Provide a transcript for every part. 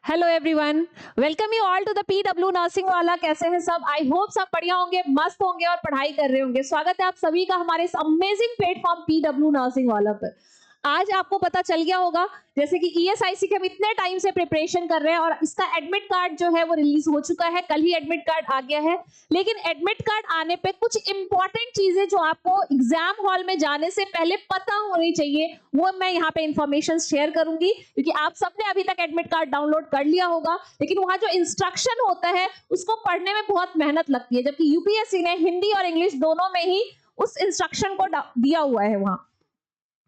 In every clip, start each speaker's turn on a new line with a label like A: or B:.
A: Hello everyone, welcome you all to the PW nursing वाला। कैसे हैं सब? आई होप सब बढ़िया होंगे, मस्त होंगे और पढ़ाई कर रहे होंगे। स्वागत है आप सभी का हमारे इस अमेजिंग प्लेटफॉर्म पीडब्ल्यू नर्सिंग वाला पर। आज आपको पता चल गया होगा जैसे कि ईएसआईसी के हम इतने टाइम से प्रिपरेशन कर रहे हैं और इसका एडमिट कार्ड जो है वो रिलीज हो चुका है। कल ही एडमिट कार्ड आ गया है, लेकिन एडमिट कार्ड आने पे कुछ इंपॉर्टेंट चीजें जो आपको एग्जाम हॉल में जाने से पहले पता होनी चाहिए वो मैं यहाँ पे इंफॉर्मेशन शेयर करूंगी, क्योंकि आप सबने अभी तक एडमिट कार्ड डाउनलोड कर लिया होगा, लेकिन वहां जो इंस्ट्रक्शन होता है उसको पढ़ने में बहुत मेहनत लगती है, जबकि यूपीएससी ने हिंदी और इंग्लिश दोनों में ही उस इंस्ट्रक्शन को दिया हुआ है वहां।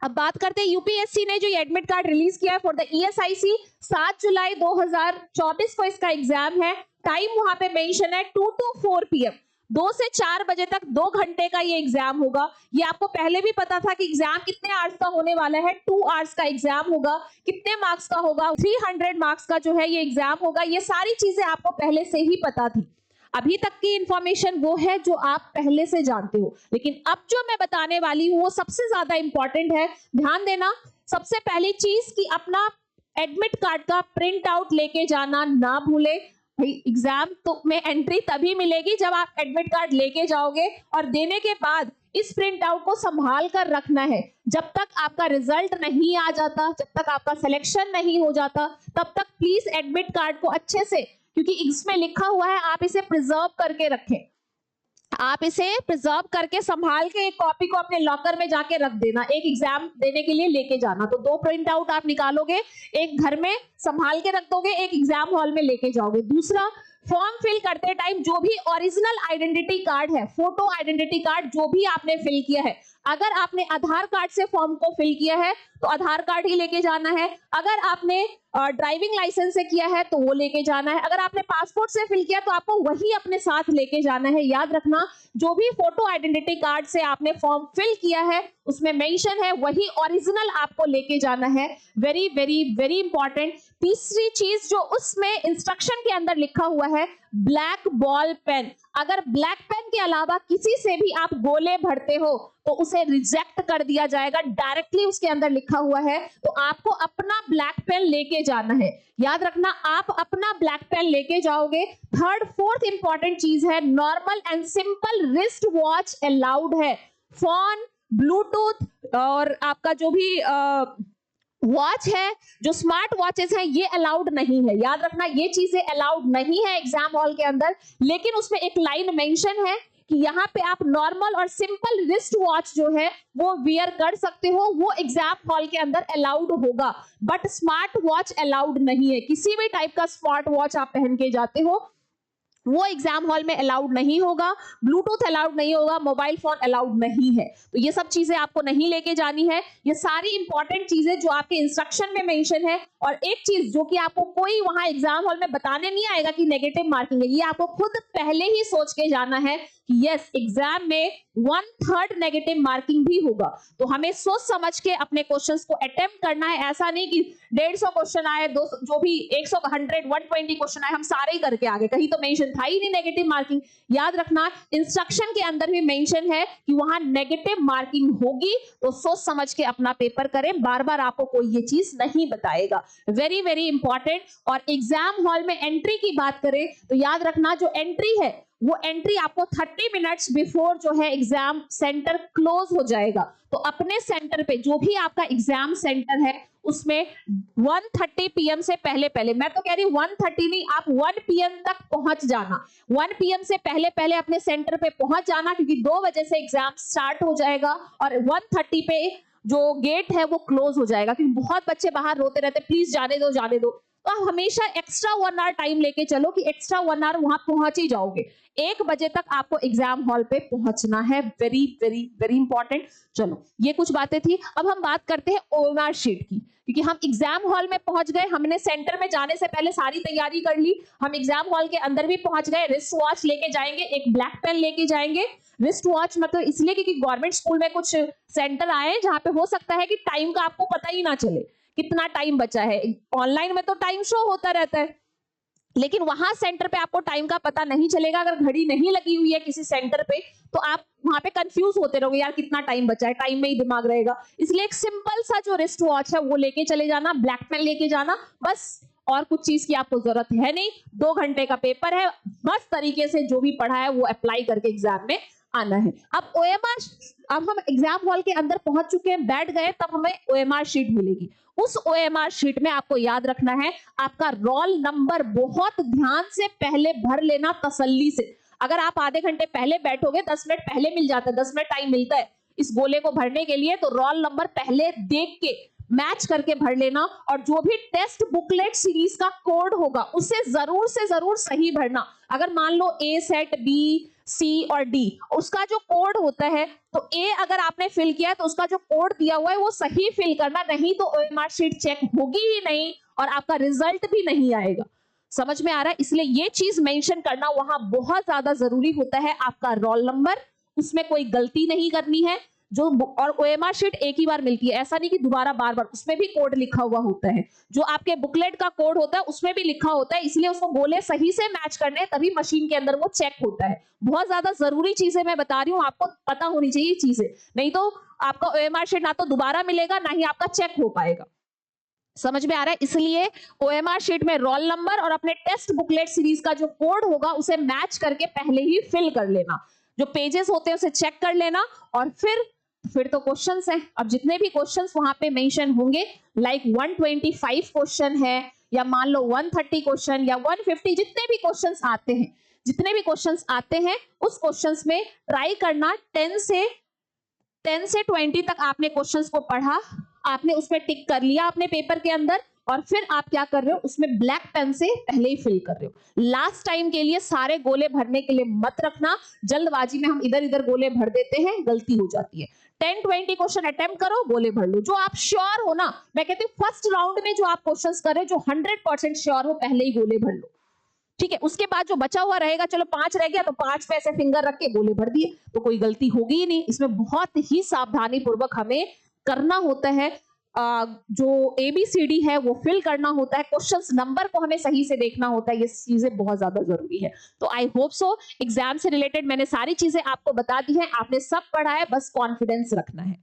A: अब बात करते हैं यूपीएससी ने जो एडमिट कार्ड रिलीज किया है फॉर द ईएसआईसी। 7 जुलाई 2024 को इसका एग्जाम है। टाइम वहां पे मेंशन है 2 to 4 PM, 2 से 4 बजे तक 2 घंटे का ये एग्जाम होगा। ये आपको पहले भी पता था कि एग्जाम कितने आवर्स का होने वाला है। 2 आवर्स का एग्जाम होगा। कितने मार्क्स का होगा? 300 मार्क्स का जो है ये एग्जाम होगा। ये सारी चीजें आपको पहले से ही पता थी। अभी तक की इंफॉर्मेशन वो है जो आप पहले से जानते हो, लेकिन अब जो मैं बताने वाली हूँ वो सबसे ज्यादा इंपॉर्टेंट है। ध्यान देना। सबसे पहली चीज कि अपना एडमिट कार्ड का प्रिंट आउट लेके जाना ना भूले। एग्जाम तो में एंट्री तभी मिलेगी जब आप एडमिट कार्ड लेके जाओगे, और देने के बाद इस प्रिंट आउट को संभाल कर रखना है। जब तक आपका रिजल्ट नहीं आ जाता, जब तक आपका सिलेक्शन नहीं हो जाता, तब तक प्लीज एडमिट कार्ड को अच्छे से, क्योंकि इसमें लिखा हुआ है, आप इसे प्रिजर्व करके रखें। आप इसे प्रिजर्व करके संभाल के एक कॉपी को अपने लॉकर में जाके रख देना। एक एग्जाम देने के लिए लेके जाना, तो 2 प्रिंट आउट आप निकालोगे, एक घर में संभाल के रख दोगे, एक एग्जाम हॉल में लेके जाओगे। दूसरा, फॉर्म फिल करते टाइम जो भी ओरिजिनल आइडेंटिटी कार्ड है, फोटो आइडेंटिटी कार्ड जो भी आपने फिल किया है, अगर आपने आधार कार्ड से फॉर्म को फिल किया है तो आधार कार्ड ही लेके जाना है। अगर आपने ड्राइविंग लाइसेंस से किया है तो वो लेके जाना है। अगर आपने पासपोर्ट से फिल किया तो आपको वही अपने साथ लेके जाना है। याद रखना, जो भी फोटो आइडेंटिटी कार्ड से आपने फॉर्म फिल किया है उसमें मेंशन है वही ओरिजिनल आपको लेके जाना है। Very very very important. तीसरी चीज जो उसमें इंस्ट्रक्शन के अंदर लिखा हुआ है, ब्लैक बॉल पेन। अगर ब्लैक पेन के अलावा किसी से भी आप गोले भरते हो तो उसे रिजेक्ट कर दिया जाएगा, डायरेक्टली उसके अंदर लिखा हुआ है। तो आपको अपना ब्लैक पेन लेके जाना है। याद रखना, आप अपना ब्लैक पेन लेके जाओगे। थर्ड फोर्थ इंपॉर्टेंट चीज है, normal and simple wrist watch allowed है। फोन, ब्लूटूथ और आपका जो भी वॉच है, जो स्मार्ट वॉचेस हैं, ये अलाउड नहीं है। याद रखना, ये चीजें अलाउड नहीं है एग्जाम हॉल के अंदर, लेकिन उसमें एक लाइन मेंशन है कि यहाँ पे आप नॉर्मल और सिंपल रिस्ट वॉच जो है वो वियर कर सकते हो, वो एग्जाम हॉल के अंदर अलाउड होगा, बट स्मार्ट वॉच अलाउड नहीं है। किसी भी टाइप का स्मार्ट वॉच आप पहन के जाते हो वो एग्जाम हॉल में अलाउड नहीं होगा। ब्लूटूथ अलाउड नहीं होगा, मोबाइल फोन अलाउड नहीं है। तो ये सब चीजें आपको नहीं लेके जानी है। ये सारी इंपॉर्टेंट चीजें जो आपके इंस्ट्रक्शन में मेंशन है। और एक चीज जो कि आपको कोई वहां एग्जाम हॉल में बताने नहीं आएगा कि नेगेटिव मार्किंग है, ये आपको खुद पहले ही सोच के जाना है कि यस, एग्जाम में 1/3 नेगेटिव मार्किंग भी होगा। तो हमें सोच समझ के अपने क्वेश्चंस को अटेम्प्ट करना है। ऐसा नहीं कि 150 क्वेश्चन आए, 200, जो भी 100, 100, 120 क्वेश्चन आए, हम सारे ही करके आगे, कहीं तो मेंशन था ही नहीं नेगेटिव मार्किंग। याद रखना, इंस्ट्रक्शन के अंदर भी मेंशन है कि वहां नेगेटिव मार्किंग होगी, तो सोच समझ के अपना पेपर करें। बार बार आपको कोई ये चीज नहीं बताएगा। Very very important. और एग्जाम हॉल में एंट्री की बात करें तो याद रखना, जो एंट्री है वो एंट्री आपको 30 मिनट्स बिफोर जो है एग्जाम सेंटर क्लोज हो जाएगा। तो अपने सेंटर पे, जो भी आपका एग्जाम सेंटर है, उसमें 1:30 PM से पहले पहले, मैं तो कह रही हूँ 1:30 नहीं, आप 1 PM तक पहुंच जाना। 1 PM से पहले पहले अपने सेंटर पे पहुंच जाना, क्योंकि 2 बजे से एग्जाम स्टार्ट हो जाएगा और 1:30 पे जो गेट है वो क्लोज हो जाएगा, क्योंकि बहुत बच्चे बाहर रोते रहते, प्लीज जाने दो जाने दो। तो आप हमेशा एक्स्ट्रा 1 आवर टाइम लेके चलो कि एक्स्ट्रा 1 आवर वहां पहुंच ही जाओगे। 1 बजे तक आपको एग्जाम हॉल पे पहुंचना है। Very very very important. चलो, ये कुछ बातें थी। अब हम बात करते हैं ओएमआर शीट की, क्योंकि हम एग्जाम हॉल में पहुंच गए, हमने सेंटर में जाने से पहले सारी तैयारी कर ली, हम एग्जाम हॉल के अंदर भी पहुंच गए। रिस्ट वॉच लेके जाएंगे, एक ब्लैक पेन लेके जाएंगे। रिस्ट वॉच मतलब इसलिए क्योंकि गवर्नमेंट स्कूल में कुछ सेंटर आए जहां पे हो सकता है कि टाइम का आपको पता ही ना चले, कितना टाइम बचा है। ऑनलाइन में तो टाइम शो होता रहता है, लेकिन वहां सेंटर पे आपको टाइम का पता नहीं चलेगा। अगर घड़ी नहीं लगी हुई है किसी सेंटर पे तो आप वहां पे कंफ्यूज होते रहोगे, यार कितना टाइम बचा है, टाइम में ही दिमाग रहेगा। इसलिए एक सिंपल सा जो रिस्ट वॉच है वो लेके चले जाना, ब्लैक पेन लेके जाना, बस और कुछ चीज की आपको जरूरत है नहीं। 2 घंटे का पेपर है, मस्त तरीके से जो भी पढ़ा है वो अप्लाई करके एग्जाम में आना है। अब OMR, अब हम एग्जाम हॉल के अंदर पहुंच चुके हैं, बैठ गए, तब हमें OMR शीट मिलेगी। उस OMR शीट में आपको याद रखना है आपका रोल नंबर बहुत ध्यान से पहले भर लेना, तसल्ली से। अगर आप आधे घंटे पहले बैठोगे, 10 मिनट पहले मिल जाता है, 10 मिनट टाइम मिलता है इस गोले को भरने के लिए, तो रोल नंबर पहले देख के मैच करके भर लेना। और जो भी टेस्ट बुकलेट सीरीज का कोड होगा उसे जरूर से जरूर सही भरना। अगर मान लो A सेट, B, C और D, उसका जो कोड होता है, तो A अगर आपने फिल किया है तो उसका जो कोड दिया हुआ है वो सही फिल करना, नहीं तो OMR शीट चेक होगी ही नहीं और आपका रिजल्ट भी नहीं आएगा। समझ में आ रहा है? इसलिए ये चीज मेंशन करना वहां बहुत ज्यादा जरूरी होता है। आपका रोल नंबर, उसमें कोई गलती नहीं करनी है। जो और OMR शीट एक ही बार मिलती है, ऐसा नहीं कि दोबारा बार बार, उसमें भी कोड लिखा हुआ होता है। जो आपके बुकलेट का कोड होता है उसमें भी लिखा होता है, इसलिए उसको गोले सही से मैच करने हैं, तभी मशीन के अंदर वो चेक होता है। बहुत ज्यादा जरूरी चीजें मैं बता रही हूँ, आपको पता होनी चाहिए चीजें, नहीं तो आपका OMR शीट ना तो दोबारा मिलेगा ना ही आपका चेक हो पाएगा। समझ में आ रहा है? इसलिए OMR शीट में रोल नंबर और अपने टेस्ट बुकलेट सीरीज का जो कोड होगा उसे मैच करके पहले ही फिल कर लेना। जो पेजेस होते हैं उसे चेक कर लेना, और फिर तो क्वेश्चंस हैं। अब जितने भी क्वेश्चंस वहां पे मेंशन होंगे, लाइक 125 क्वेश्चन है, या मान लो 130 क्वेश्चन या 150, जितने भी क्वेश्चंस आते हैं उस क्वेश्चंस में ट्राई करना 10 से 20 तक आपने क्वेश्चंस को पढ़ा, आपने उसमें टिक कर लिया अपने पेपर के अंदर, और फिर आप क्या कर रहे हो, उसमें ब्लैक पेन से पहले ही फिल कर रहे हो। लास्ट टाइम के लिए सारे गोले भरने के लिए मत रखना, जल्दबाजी में हम इधर इधर गोले भर देते हैं, गलती हो जाती है। 10-20 क्वेश्चन अटेम्प्ट करो, गोले भर लो। जो आप श्योर हो ना, मैं कहती हूँ फर्स्ट राउंड में जो आप क्वेश्चंस कर रहे हो, जो 100% श्योर हो, पहले ही गोले भर लो। ठीक है, उसके बाद जो बचा हुआ रहेगा, चलो 5 रह गया तो 5 पे ऐसे फिंगर रख के गोले भर दिए, तो कोई गलती होगी ही नहीं। इसमें बहुत ही सावधानी पूर्वक हमें करना होता है। जो ABCD है वो फिल करना होता है, क्वेश्चंस नंबर को हमें सही से देखना होता है, ये चीजें बहुत ज्यादा जरूरी है। तो आई होप सो एग्जाम से रिलेटेड मैंने सारी चीजें आपको बता दी है, आपने सब पढ़ा है, बस कॉन्फिडेंस रखना है।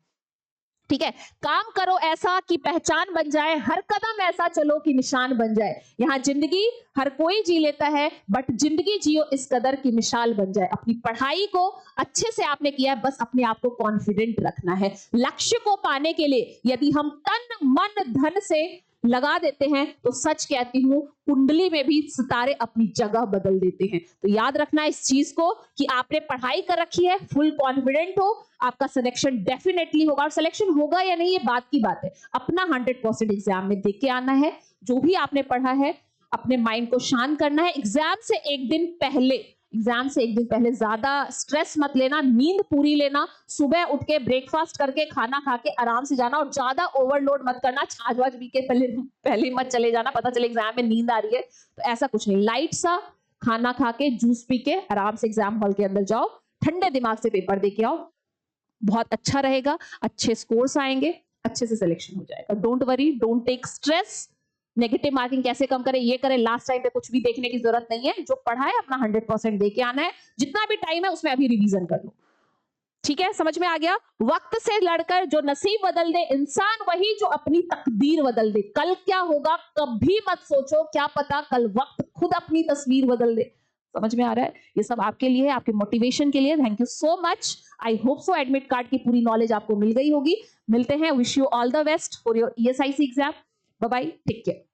A: ठीक है, काम करो ऐसा कि पहचान बन जाए, हर कदम ऐसा चलो कि निशान बन जाए। यहाँ जिंदगी हर कोई जी लेता है, बट जिंदगी जियो इस कदर की मिसाल बन जाए। अपनी पढ़ाई को अच्छे से आपने किया है, बस अपने आप को कॉन्फिडेंट रखना है। लक्ष्य को पाने के लिए यदि हम तन मन धन से लगा देते हैं, तो सच कहती हूं कुंडली में भी सितारे अपनी जगह बदल देते हैं। तो याद रखना इस चीज को कि आपने पढ़ाई कर रखी है, फुल कॉन्फिडेंट हो, आपका सिलेक्शन डेफिनेटली होगा। और सिलेक्शन होगा या नहीं ये बात की बात है, अपना 100% एग्जाम में देख के आना है। जो भी आपने पढ़ा है अपने माइंड को शांत करना है। एग्जाम से एक दिन पहले ज्यादा स्ट्रेस मत लेना, नींद पूरी लेना, सुबह उठ के ब्रेकफास्ट करके खाना खा के आराम से जाना, और ज्यादा ओवरलोड मत करना, छाछ पी के पहले मत चले जाना, पता चले एग्जाम में नींद आ रही है। तो ऐसा कुछ नहीं, लाइट सा खाना खा के जूस पी के आराम से एग्जाम हॉल के अंदर जाओ, ठंडे दिमाग से पेपर दे के आओ, बहुत अच्छा रहेगा, अच्छे स्कोर्स आएंगे, अच्छे से सिलेक्शन हो जाएगा। Don't worry, don't take stress. Negative marking कैसे कम करें, ये करें, लास्ट टाइम पे कुछ भी देखने की जरूरत नहीं है। जो पढ़ा है अपना 100% दे के आना है, जितना भी टाइम है उसमें अभी रिवीजन कर लो। ठीक है, समझ में आ गया? वक्त से लड़कर जो नसीब बदल दे इंसान, वही जो अपनी तकदीर बदल दे। कल क्या होगा कभी मत सोचो, क्या पता कल वक्त खुद अपनी तस्वीर बदल दे। समझ में आ रहा है? ये सब आपके लिए, आपके मोटिवेशन के लिए। Thank you so much. I hope so admit card की पूरी नॉलेज आपको मिल गई होगी। मिलते हैं, wish you all the best for your ESIC exam. Bye bye, take care.